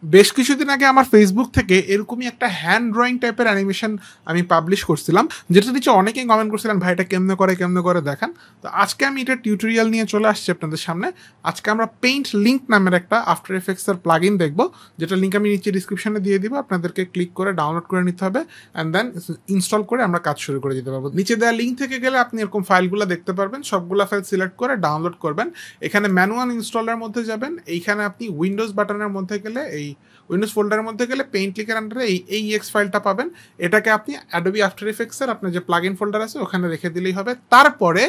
বেশ কিছুদিন আগে আমার ফেসবুক থেকে এরকমই একটা হ্যান্ড ড্রয়িং টাইপের অ্যানিমেশন আমি পাবলিশ করছিলাম, যেটা নিচে অনেকেই কমেন্ট করছিলেন ভাই এটা কেমনে করে দেখান। তো আজকে আমি এটা টিউটোরিয়াল নিয়ে চলে আসছি আপনাদের সামনে। আজকে আমরা পেইন্ট লিঙ্ক নামের একটা আফটার এফেক্টসের প্লাগইন দেখবো, যেটা লিঙ্ক আমি নিচে ডিসক্রিপশনে দিয়ে দিব। আপনাদেরকে ক্লিক করে ডাউনলোড করে নিতে হবে অ্যান্ড দেন ইনস্টল করে আমরা কাজ শুরু করে দিতে পারবো। নিচে দেওয়া লিঙ্ক থেকে গেলে আপনি এরকম ফাইলগুলো দেখতে পারবেন, সবগুলো ফাইল সিলেক্ট করে ডাউনলোড করবেন। এখানে ম্যানুয়াল ইনস্টলের মধ্যে যাবেন, এইখানে আপনি উইন্ডোজ বাটনের মধ্যে গেলে এই উইন্ডোজ ফোল্ডারের মধ্যে গেলে পেইন্ট লিখের আন্ডারে এই এক্স ফাইলটা পাবেন। এটাকে আপনি অ্যাডোবি আফটার এফেক্টসের আপনার যে প্লাগইন ফোল্ডার আছে ওখানে রেখে দিলেই হবে। তারপরে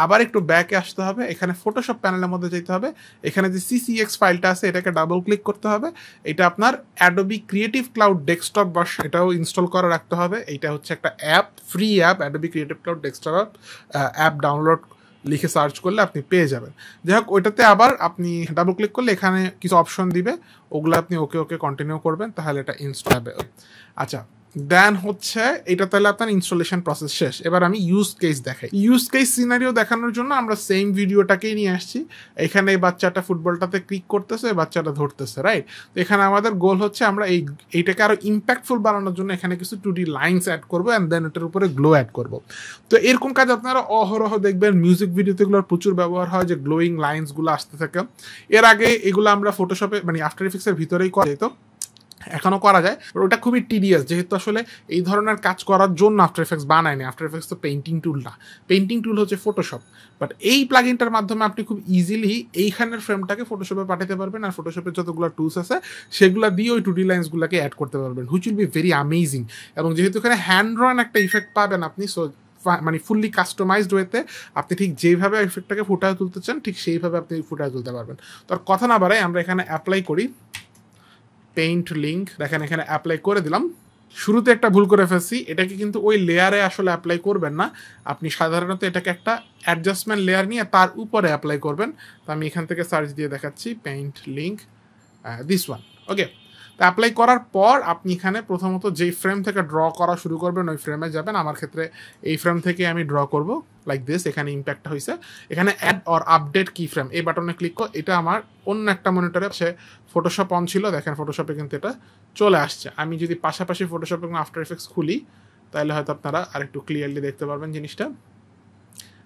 আবার একটু ব্যাকে আসতে হবে, এখানে ফটোশপ প্যানেলের মধ্যে যেতে হবে। এখানে যে সিসিএক্স ফাইলটা আছে এটাকে ডাবল ক্লিক করতে হবে। এটা আপনার Adobe creative cloud desktop version, এটাও ইনস্টল করে রাখতে হবে। এইটা হচ্ছে একটা app, free app, Adobe creative cloud desktop app. Download লিখে সার্চ করলে আপনি পেয়ে যাবেন। যাই হোক, ওইটাতে আবার আপনি ডাবল ক্লিক করলে এখানে কিছু অপশন দিবে, ওগুলো আপনি ওকে কন্টিনিউ করবেন, তাহলে এটা ইনস্টল হবে। আচ্ছা, দেন হচ্ছে এটা তাহলে আপনার ইনস্টলেশন প্রসেস শেষ। এবার আমি ইউজ কেস দেখাই। ইউজ কেস সিনারিও দেখানোর জন্য আমরা সেম ভিডিওটাকেই নিয়ে আসছি। এখানে এই বাচ্চাটা ফুটবলটাতে ক্লিক করতেছে, বাচ্চাটা ধরতেছে, রাইট? তো এখানে আমাদের গোল হচ্ছে আমরা এইটাকে আরো ইম্প্যাক্টফুল বানানোর জন্য এখানে কিছু 2D লাইনস অ্যাড করবো অ্যান্ড দেন এটার উপরে গ্লো অ্যাড করবো। তো এরকম কাজ আপনারা অহরহ দেখবেন, মিউজিক ভিডিওতে এগুলোর প্রচুর ব্যবহার হয়, যে গ্লোয়িং লাইন্সগুলো আসতে থাকে। এর আগে এগুলো আমরা ফটোশপে মানে আফটার এফেক্টসের ভিতরেই করা যেত, এখনও করা যায়, ওটা খুবই টিডিয়াস, যেহেতু আসলে এই ধরনের কাজ করার জন্য আফটার এফেক্টস বানায়নি। আফটার এফেক্টস তো পেইন্টিং টুল না, পেইন্টিং টুল হচ্ছে ফটোশপ। বাট এই প্লাগইনটার মাধ্যমে আপনি খুব ইজিলি এইখানের ফ্রেমটাকে ফটোশপে পাঠাতে পারবেন, আর ফটোশপের যতগুলো টুলস আছে সেগুলো দিয়ে ওই 2D লাইন্সগুলোকে অ্যাড করতে পারবেন, which will be very amazing. এবং যেহেতু এখানে হ্যান্ড ড্রন একটা ইফেক্ট পাবেন আপনি, সো মানে ফুললি কাস্টমাইজড ওয়েতে আপনি ঠিক যেভাবে ইফেক্টটাকে ফুটায় তুলতে চান ঠিক সেইভাবে আপনি ফুটায় তুলতে পারবেন। তো আর কথা না বাড়াই, আমরা এখানে অ্যাপ্লাই করি পেইন্ট লিঙ্ক। দেখেন এখানে অ্যাপ্লাই করে দিলাম। শুরুতে একটা ভুল করে ফেলছি, এটাকে কিন্তু ওই লেয়ারে আসলে অ্যাপ্লাই করবেন না, আপনি সাধারণত এটাকে একটা অ্যাডজাস্টমেন্ট লেয়ার নিয়ে তার উপরে অ্যাপ্লাই করবেন। তো আমি এখান থেকে সার্চ দিয়ে দেখাচ্ছি পেইন্ট লিঙ্ক, দিস ওয়ান। ওকে, তো অ্যাপ্লাই করার পর আপনি এখানে প্রথমত যেই ফ্রেম থেকে ড্র করা শুরু করবেন ওই ফ্রেমে যাবেন। আমার ক্ষেত্রে এই ফ্রেম থেকে আমি ড্র করব লাইক দিস। এখানে ইম্প্যাক্ট হয়েছে, এখানে অ্যাড অর আপডেট কি ফ্রেম এই বাটনে ক্লিক করো। এটা আমার অন্য একটা মনিটরে সে ফটোশপ অন ছিল, দেখেন ফটোশপে কিন্তু এটা চলে আসছে। আমি যদি পাশাপাশি ফটোশপ এবং আফটার এফেক্টস খুলি তাহলে হয়তো আপনারা আরেকটু ক্লিয়ারলি দেখতে পারবেন জিনিসটা।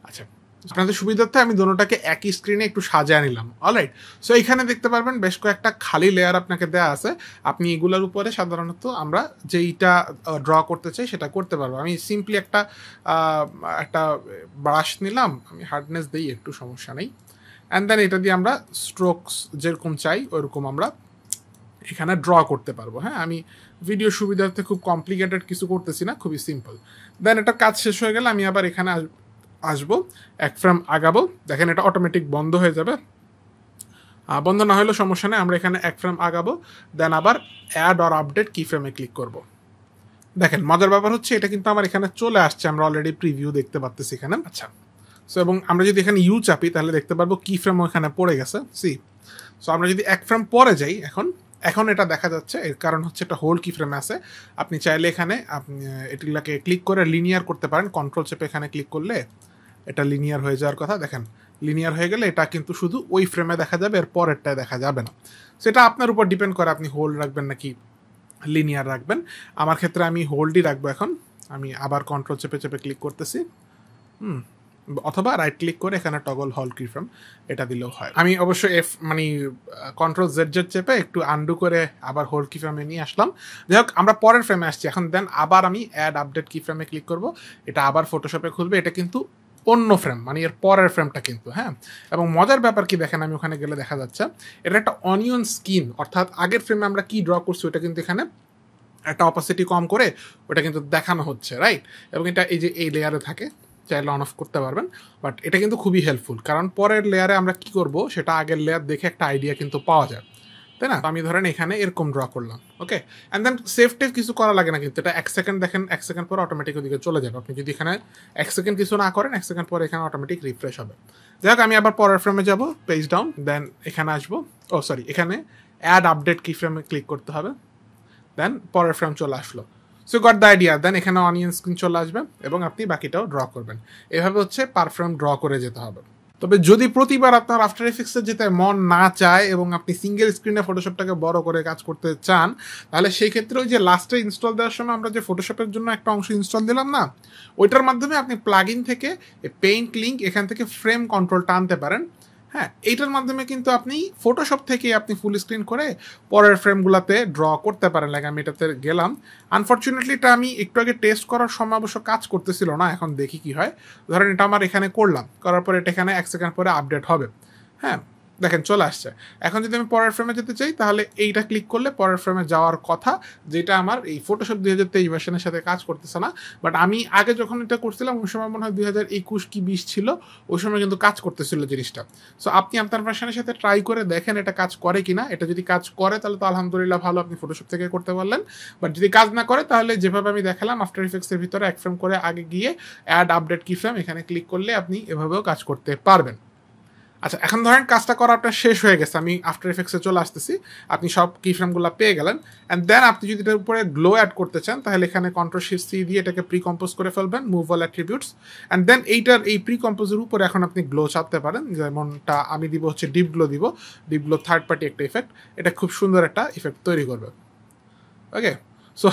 আচ্ছা, আপনাদের সুবিধার্থে আমি দোনোটাকে একই স্ক্রিনে একটু সাজিয়ে নিলাম। অলরাইট, সো এখানে দেখতে পারবেন বেশ কয়েকটা খালি লেয়ার আপনাকে দেওয়া আছে। আপনি এগুলোর উপরে সাধারণত আমরা যেইটা ড্র করতে চাই সেটা করতে পারবো। আমি সিম্পলি একটা ব্রাশ নিলাম, আমি হার্ডনেস দিই একটু, সমস্যা নেই। অ্যান্ড দেন এটা দিয়ে আমরা স্ট্রোকস যেরকম চাই ওইরকম আমরা এখানে ড্র করতে পারবো। হ্যাঁ, আমি ভিডিও সুবিধার্থে খুব কমপ্লিকেটেড কিছু করতেছি না, খুবই সিম্পল। দেন এটা কাজ শেষ হয়ে গেলে আমি আবার এখানে আসবো, এক ফ্রেম আগাবো, দেখেন এটা অটোমেটিক বন্ধ হয়ে যাবে। বন্ধ না হলেও সমস্যা নেই, আমরা এখানে এক ফ্রেম আগাবো, দেন আবার অ্যাড অর আপডেট কি ফ্রেমে ক্লিক করব। দেখেন মজার ব্যাপার হচ্ছে এটা কিন্তু আমার এখানে চলে আসছে, আমরা অলরেডি প্রিভিউ দেখতে পাচ্ছি এখানে। আচ্ছা, সো এবং আমরা যদি এখানে ইউ চাপি তাহলে দেখতে পারবো কি ফ্রেম ওখানে পড়ে গেছে। সি, সো আমরা যদি এক ফ্রেম পরে যাই, এখন এটা দেখা যাচ্ছে, এর কারণ হচ্ছে এটা হোল কি ফ্রেমে আছে। আপনি চাইলে এখানে আপনি এগুলাকে ক্লিক করে লিনিয়ার করতে পারেন, কন্ট্রোল চেপে এখানে ক্লিক করলে এটা লিনিয়ার হয়ে যাওয়ার কথা। দেখেন লিনিয়ার হয়ে গেলে এটা কিন্তু শুধু ওই ফ্রেমে দেখা যাবে, এর পরেরটায় দেখা যাবে না। সেটা আপনার উপর ডিপেন্ড করে আপনি হোল্ড রাখবেন নাকি লিনিয়ার রাখবেন। আমার ক্ষেত্রে আমি হোল্ডই রাখবো। এখন আমি আবার কন্ট্রোল চেপে চেপে ক্লিক করতেছি, অথবা রাইট ক্লিক করে এখানে টগল হল কি ফ্রেম এটা দিলেও হয়। আমি অবশ্যই কন্ট্রোল জেড চেপে একটু আন্ডু করে আবার হোল কি ফ্রেমে নিয়ে আসলাম। যাই হোক, আমরা পরের ফ্রেমে আসছি এখন। দেন আবার আমি অ্যাড আপডেট কি ফ্রেমে ক্লিক করব, এটা আবার ফটোশপে খুলবে। এটা কিন্তু অন্য ফ্রেম, মানে এর পরের ফ্রেমটা কিন্তু। হ্যাঁ, এবং মজার ব্যাপার কি দেখেন, আমি ওখানে গেলে দেখা যাচ্ছে এটা একটা অনিয়ন স্কিন, অর্থাৎ আগের ফ্রেমে আমরা কি ড্র করছি ওটা কিন্তু এখানে একটা অপাসিটি কম করে ওটা কিন্তু দেখানো হচ্ছে, রাইট? এবং এটা এই যে এই লেয়ারে থাকে, চাইলে অন অফ করতে পারবেন। বাট এটা কিন্তু খুবই হেল্পফুল, কারণ পরের লেয়ারে আমরা কি করব সেটা আগের লেয়ার দেখে একটা আইডিয়া কিন্তু পাওয়া যায়, তাই না? আমি ধরেন এখানে এরকম ড্র করলাম, ওকে, অ্যান্ড দেন সেফ কিছু করা লাগে না, কিন্তু এটা 1 সেকেন্ড দেখেন, 1 সেকেন্ড পরে অটোমেটিক ওদিকে চলে যাবে। আপনি যদি এখানে 1 সেকেন্ড কিছু না করেন, 1 সেকেন্ড পরে এখানে অটোমেটিক রিফ্রেশ হবে। যাই হোক, আমি আবার পরের ফ্রেমে যাব, পেজ ডাউন, দেন এখানে আসবো, এখানে অ্যাড আপডেট কি ফ্রেমে ক্লিক করতে হবে, দেন পরের ফ্রেম চলে আসলো। So got the idea. Then এখানে অনিয়ন স্ক্রিন চলে আসবে এবং আপনি বাকিটাও ড্র করবেন। এভাবে হচ্ছে পার ফ্রেম ড্র করে যেতে হবে। তবে যদি প্রতিবার আপনার আফটার এফেক্টসে যেতে মন না চায় এবং আপনি সিঙ্গেল স্ক্রিনে ফটোশপটাকে বড় করে কাজ করতে চান, তাহলে সেই ক্ষেত্রে ওই যে লাস্টে ইনস্টল দেওয়ার সময় আমরা যে ফটোশপের জন্য একটা অংশ ইনস্টল দিলাম না, ওইটার মাধ্যমে আপনি প্লাগইন থেকে পেইন্ট লিঙ্ক এখান থেকে ফ্রেম কন্ট্রোলটা আনতে পারেন। হ্যাঁ, এইটার মাধ্যমে কিন্তু আপনি ফটোশপ থেকে আপনি ফুল স্ক্রিন করে পরের ফ্রেমগুলোতে ড্র করতে পারেন। লাইক আমি এটাতে গেলাম, আনফর্চুনেটলি এটা আমি একটু আগে টেস্ট করার সময় অবশ্য কাজ করতেছিল না, এখন দেখি কি হয়। ধরেন এটা আমার এখানে করলাম, করার পরে এটা এখানে 1 সেকেন্ড পরে আপডেট হবে। হ্যাঁ, দেখেন চলে আসছে। এখন যদি আমি পরের ফ্রেমে যেতে চাই তাহলে এইটা ক্লিক করলে পরের ফ্রেমে যাওয়ার কথা, যেটা আমার এই ফটোশপ 2023 ভার্সনের সাথে কাজ করতেছে না। বাট আমি আগে যখন এটা করছিলাম ওই সময় মনে হয় 2021 কি 20 ছিল, ওই সময় কিন্তু কাজ করতেছিল জিনিসটা। সো আপনি আপনার ভার্সনের সাথে ট্রাই করে দেখেন এটা কাজ করে কিনা। এটা যদি কাজ করে তাহলে তো আলহামদুলিল্লাহ ভালো, আপনি ফটোশপ থেকে করতে পারলেন। বাট যদি কাজ না করে তাহলে যেভাবে আমি দেখালাম আফটার ইফেক্টসের ভিতরে এক ফ্রেম করে আগে গিয়ে অ্যাড আপডেট কি ফ্রেম এখানে ক্লিক করলে আপনি এভাবেও কাজ করতে পারবেন। আচ্ছা, এখন ধরেন কাজটা করা আপনার শেষ হয়ে গেছে, আমি আফটার এফেক্টসে চলে আসতেছি, আপনি সব কি ফ্রেমগুলো পেয়ে গেলেন। অ্যান্ড দেন আপনি যদি এটার উপরে গ্লো অ্যাড করতে চান তাহলে এখানে Ctrl+Shift+C দিয়ে এটাকে প্রি কম্পোজ করে ফেলবেন, move all attributes. And then এইটার এই প্রি কম্পোজের উপরে এখন আপনি গ্লো চাপতে পারেন, যেমনটা আমি দিব হচ্ছে ডিপ গ্লো দিব। ডিপ গ্লো থার্ড পার্টি একটা ইফেক্ট, এটা খুব সুন্দর একটা ইফেক্ট তৈরি করবে। ওকে, সো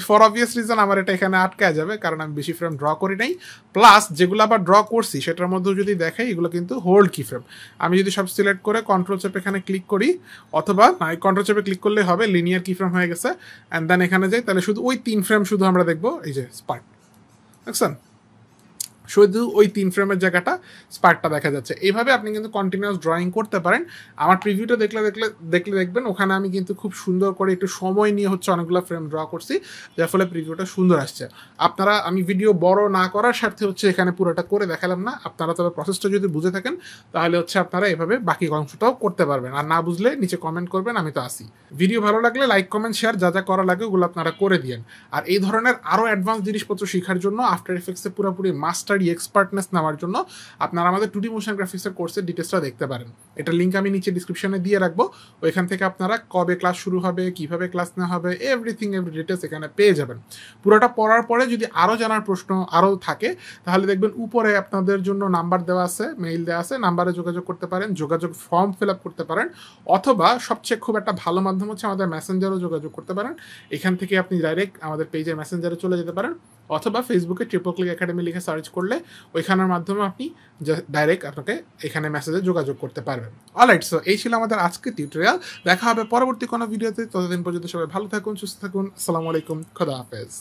ফর অবভিয়াস রিজন আমার এটা এখানে আটকায় যাবে, কারণ আমি বেশি ফ্রেম ড্র করি নাই। প্লাস যেগুলো আবার ড্র করছি সেটার মধ্যেও যদি দেখাই এগুলো কিন্তু হোল্ড কি ফ্রেম। আমি যদি সব সিলেক্ট করে কন্ট্রোল চেপে এখানে ক্লিক করি, অথবা কন্ট্রোল চেপে ক্লিক করলে হবে, লিনিয়ার কি ফ্রেম হয়ে গেছে। অ্যান্ড দেন এখানে যাই, তাহলে শুধু ওই 3 ফ্রেম শুধু আমরা দেখবো, এই যে স্পার্ক, দেখছেন, শুধু ওই 3 ফ্রেমের জায়গাটা স্পার্কটা দেখা যাচ্ছে। এইভাবে আপনি কিন্তু কন্টিনিউয়াস ড্রয়িং করতে পারেন। আমার প্রিভিউটা দেখবেন ওখানে আমি কিন্তু খুব সুন্দর করে একটু সময় নিয়ে হচ্ছে অনেকগুলো ফ্রেম ড্র করছি, যার ফলে প্রিভিউটা সুন্দর আসছে। আপনারা, আমি ভিডিও বড় না করার স্বার্থে হচ্ছে এখানে পুরোটা করে দেখালাম না, আপনারা তবে প্রসেসটা যদি বুঝে থাকেন তাহলে হচ্ছে আপনারা এভাবে বাকি অংশটাও করতে পারবেন। আর না বুঝলে নিচে কমেন্ট করবেন, আমি তো আসি। ভিডিও ভালো লাগলে লাইক কমেন্ট শেয়ার যা যা করা লাগে ওগুলো আপনারা করে দিন। আর এই ধরনের আরও অ্যাডভান্স জিনিসপত্র শেখার জন্য আফটার এফেক্টসে পুরোপুরি মাস্টার এক্সপার্টনেস নেওয়ার জন্য আপনারা আমাদের 2D মোশন গ্রাফিক্সের কোর্সের ডিটেলসটা দেখতে পারেন। এটা লিঙ্ক আমি নিচে ডিসক্রিপশনে দিয়ে রাখবো। ওইখান থেকে আপনারা কবে ক্লাস শুরু হবে, কিভাবে ক্লাস নেওয়া হবে, এভরি ডিটেলস এখানে পেয়ে যাবেন। পুরোটা পড়ার পরে যদি আরও জানার প্রশ্ন আরও থাকে তাহলে দেখবেন উপরে আপনাদের জন্য নাম্বার দেওয়া আছে, মেইল দেওয়া আছে, নাম্বারে যোগাযোগ করতে পারেন, যোগাযোগ ফর্ম ফিল আপ করতে পারেন, অথবা সবচেয়ে খুব একটা ভালো মাধ্যম হচ্ছে আমাদের মেসেঞ্জারও যোগাযোগ করতে পারেন। এখান থেকে আপনি ডাইরেক্ট আমাদের পেজের মেসেঞ্জারে চলে যেতে পারেন, অথবা ফেসবুকে ট্রিপল ক্লিক একাডেমি লিখে সার্চ করলে ওইখানের মাধ্যমে আপনি ডাইরেক্ট আপনাকে এখানে মেসেজে যোগাযোগ করতে পারবেন। অলরাইট, সো এই ছিল আমাদের আজকের টিউটোরিয়াল। দেখা হবে পরবর্তী কোনো ভিডিওতে। ততদিন পর্যন্ত সবাই ভালো থাকুন, সুস্থ থাকুন। আসসালামু আলাইকুম, খোদা হাফেজ।